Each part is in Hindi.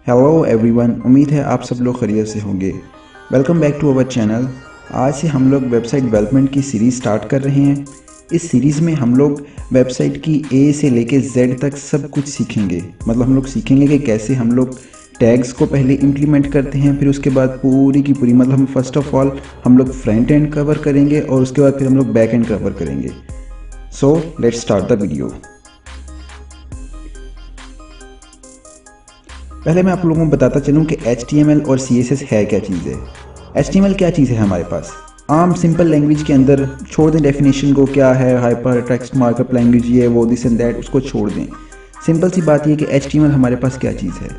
हेलो एवरीवन, उम्मीद है आप सब लोग खैरियत से होंगे। Welcome back to our channel. आज से हम लोग वेबसाइट डेवलपमेंट की सीरीज़ स्टार्ट कर रहे हैं। इस सीरीज़ में हम लोग वेबसाइट की ए से लेके जेड तक सब कुछ सीखेंगे। मतलब हम लोग सीखेंगे कि कैसे हम लोग टैग्स को पहले इम्प्लीमेंट करते हैं, फिर उसके बाद पूरी की पूरी मतलब हम फर्स्ट ऑफ ऑल हम लोग फ्रंट एंड कवर करेंगे और उसके बाद फिर हम लोग बैक एंड कवर करेंगे। So let's start the video. पहले मैं आप लोगों को बताता चलूँ कि HTML और CSS है क्या चीज़ है। HTML क्या चीज़ है हमारे पास आम सिंपल लैंग्वेज के अंदर। छोड़ दें डेफिनेशन को, क्या है हाइपर टेक्स्ट मार्कअप लैंग्वेज, ये वो दिस एंड दैट, उसको छोड़ दें। सिंपल सी बात ये कि HTML हमारे पास क्या चीज़ है।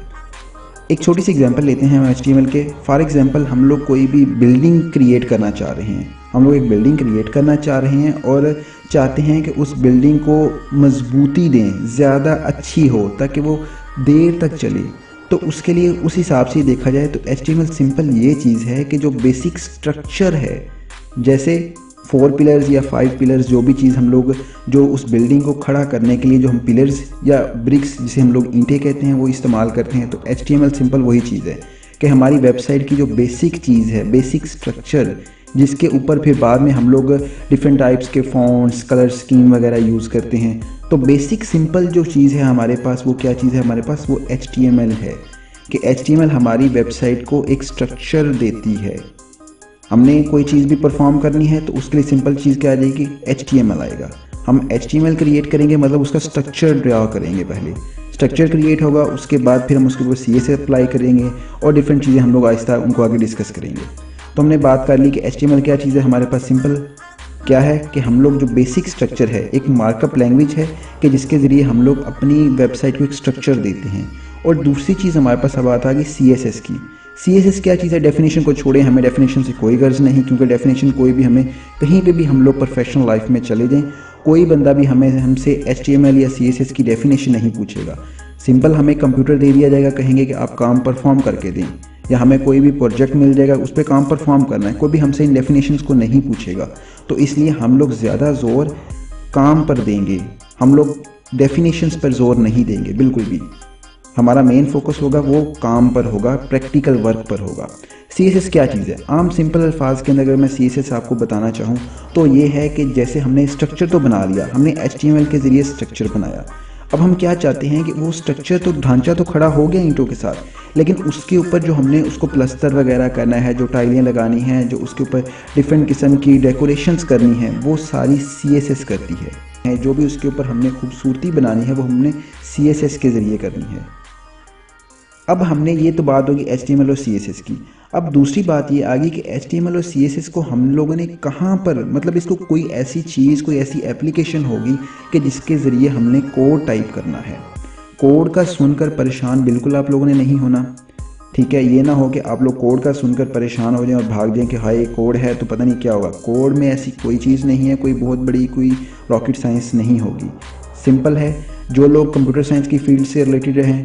एक छोटी सी एग्जांपल लेते हैं हम HTML के। फॉर एग्जांपल हम लोग कोई भी बिल्डिंग क्रिएट करना चाह रहे हैं। हम लोग एक बिल्डिंग क्रिएट करना चाह रहे हैं और चाहते हैं कि उस बिल्डिंग को मजबूती दें, ज़्यादा अच्छी हो ताकि वो देर तक चले। तो उसके लिए उस हिसाब से देखा जाए तो HTML सिंपल ये चीज़ है कि जो बेसिक स्ट्रक्चर है, जैसे 4 पिलर्स या 5 पिलर्स, जो भी चीज़ हम लोग जो उस बिल्डिंग को खड़ा करने के लिए जो हम पिलर्स या ब्रिक्स जिसे हम लोग ईंटें कहते हैं वो इस्तेमाल करते हैं, तो HTML सिंपल वही चीज़ है कि हमारी वेबसाइट की जो बेसिक चीज़ है, बेसिक स्ट्रक्चर, जिसके ऊपर फिर बाद में हम लोग डिफरेंट टाइप्स के फॉन्ट्स, कलर स्कीम वगैरह यूज़ करते हैं। तो बेसिक सिंपल जो चीज़ है हमारे पास, वो क्या चीज़ है हमारे पास, वो HTML है। कि HTML हमारी वेबसाइट को एक स्ट्रक्चर देती है। हमने कोई चीज़ भी परफॉर्म करनी है तो उसके लिए सिंपल चीज़ क्या आ जाएगी, HTML आएगा। हम HTML क्रिएट करेंगे मतलब उसका स्ट्रक्चर ड्रा करेंगे। पहले स्ट्रक्चर क्रिएट होगा, उसके बाद फिर हम उसके ऊपर CSS अप्लाई करेंगे और डिफरेंट चीज़ें हम लोग आहिस्ता उनको आगे डिस्कस करेंगे। तो हमने बात कर ली कि HTML क्या चीज़ है हमारे पास। सिंपल क्या है कि हम लोग जो बेसिक स्ट्रक्चर है, एक मार्कअप लैंग्वेज है कि जिसके ज़रिए हम लोग अपनी वेबसाइट को एक स्ट्रक्चर देते हैं। और दूसरी चीज़ हमारे पास अब बात आ गई CSS की। CSS क्या चीज़ है, डेफिनेशन को छोड़ें, हमें डेफिनेशन से कोई गर्ज नहीं, क्योंकि डेफिनेशन कोई भी हमें कहीं पे भी हम लोग प्रोफेशनल लाइफ में चले जाएं, कोई बंदा भी हमसे HTML या CSS की डेफिनेशन नहीं पूछेगा। सिंपल हमें कंप्यूटर दे दिया जाएगा, कहेंगे कि आप काम परफॉर्म करके दें, या हमें कोई भी प्रोजेक्ट मिल जाएगा उस पर काम परफॉर्म करना है, कोई भी हमसे इन डेफिनेशंस को नहीं पूछेगा। तो इसलिए हम लोग ज़्यादा ज़ोर काम पर देंगे, हम लोग डेफिनेशंस पर ज़ोर नहीं देंगे बिल्कुल भी। हमारा मेन फोकस होगा वो काम पर होगा, प्रैक्टिकल वर्क पर होगा। CSS क्या चीज़ है, आम सिंपल अल्फाज के अंदर अगर मैं CSS आपको बताना चाहूँ तो ये है कि जैसे हमने स्ट्रक्चर तो बना लिया, हमने HTML के ज़रिए स्ट्रक्चर बनाया। अब हम क्या चाहते हैं कि वो स्ट्रक्चर तो, ढांचा तो खड़ा हो गया ईंटों के साथ, लेकिन उसके ऊपर जो हमने उसको प्लस्तर वगैरह करना है, जो टाइलें लगानी हैं, जो उसके ऊपर डिफरेंट किस्म की डेकोरेशंस करनी है, वो सारी CSS करती है। जो भी उसके ऊपर हमने खूबसूरती बनानी है वो हमने CSS के ज़रिए करनी है। अब हमने ये तो बात होगी HTML और CSS की। अब दूसरी बात ये आ गई कि HTML और CSS को हम लोगों ने कहाँ पर, मतलब इसको कोई ऐसी चीज़, कोई ऐसी एप्लीकेशन होगी कि जिसके ज़रिए हमने कोड टाइप करना है। कोड का सुनकर परेशान बिल्कुल आप लोगों ने नहीं होना, ठीक है। ये ना हो कि आप लोग कोड का सुनकर परेशान हो जाएं और भाग जाएं कि हाय कोड है तो पता नहीं क्या होगा। कोड में ऐसी कोई चीज़ नहीं है, कोई बहुत बड़ी कोई रॉकेट साइंस नहीं होगी। सिंपल है। जो लोग कंप्यूटर साइंस की फील्ड से रिलेटेड रहें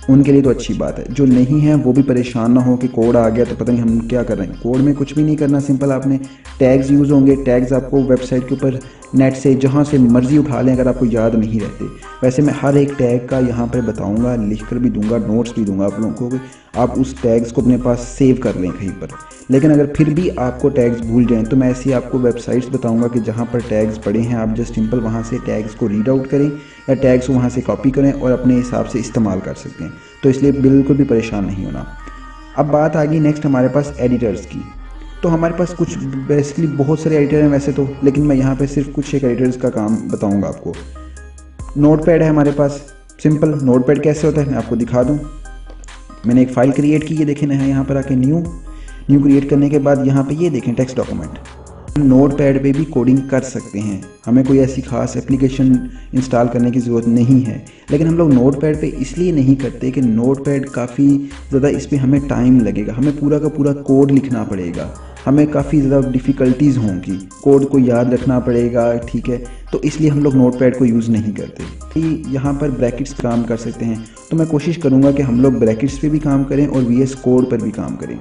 उनके लिए तो अच्छी बात है, जो नहीं है वो भी परेशान ना हो कि कोड आ गया तो पता नहीं हम क्या कर रहे हैं। कोड में कुछ भी नहीं करना, सिंपल आपने टैग्स यूज़ होंगे। टैग्स आपको वेबसाइट के ऊपर नेट से जहाँ से मर्जी उठा लें अगर आपको याद नहीं रहते। वैसे मैं हर एक टैग का यहाँ पर बताऊँगा, लिख कर भी दूंगा, नोट्स भी दूंगा आप लोगों को कि आप उस टैग्स को अपने पास सेव कर लें कहीं पर। लेकिन अगर फिर भी आपको टैग्स भूल जाएं तो मैं ऐसी आपको वेबसाइट्स बताऊंगा कि जहाँ पर टैग्स पड़े हैं, आप जस्ट सिंपल वहाँ से टैग्स को रीड आउट करें या टैग्स को वहाँ से कॉपी करें और अपने हिसाब से इस्तेमाल कर सकते हैं। तो इसलिए बिल्कुल भी परेशान नहीं होना। अब बात आ गई नेक्स्ट हमारे पास एडिटर्स की। तो हमारे पास कुछ बेसिकली बहुत सारे एडिटर हैं वैसे तो, लेकिन मैं यहाँ पे सिर्फ कुछ एक एडिटर्स का काम बताऊँगा आपको। नोटपैड है हमारे पास। सिंपल नोटपैड कैसे होता है मैं आपको दिखा दूँ। मैंने एक फ़ाइल क्रिएट की, ये देखें यहाँ पर आके न्यू क्रिएट करने के बाद यहाँ पे ये देखें टेक्स्ट डॉक्यूमेंट। नोटपैड पे भी कोडिंग कर सकते हैं, हमें कोई ऐसी खास एप्लीकेशन इंस्टॉल करने की ज़रूरत नहीं है। लेकिन हम लोग नोटपैड पे इसलिए नहीं करते कि नोटपैड काफ़ी ज़्यादा, इस पर हमें टाइम लगेगा, हमें पूरा का पूरा कोड लिखना पड़ेगा, हमें काफ़ी ज़्यादा डिफ़िकल्टीज़ होंगी, कोड को याद रखना पड़ेगा, ठीक है। तो इसलिए हम लोग नोटपैड को यूज़ नहीं करते। यहाँ पर ब्रैकेट्स काम कर सकते हैं, तो मैं कोशिश करूँगा कि हम लोग ब्रैकेट्स पे भी काम करें और VS कोड पर भी काम करें।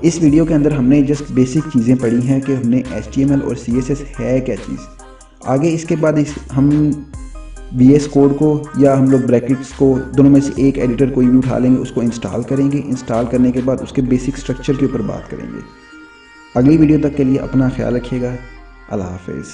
इस वीडियो के अंदर हमने जस्ट बेसिक चीज़ें पढ़ी हैं कि हमने HTML और CSS है क्या चीज़। आगे इसके बाद हम VS कोड को या हम लोग ब्रैकेट्स को, दोनों में से एक एडिटर कोई भी उठा लेंगे, उसको इंस्टॉल करेंगे। इंस्टॉल करने के बाद उसके बेसिक स्ट्रक्चर के ऊपर बात करेंगे। अगली वीडियो तक के लिए अपना ख्याल रखिएगा। अल्लाह हाफिज़।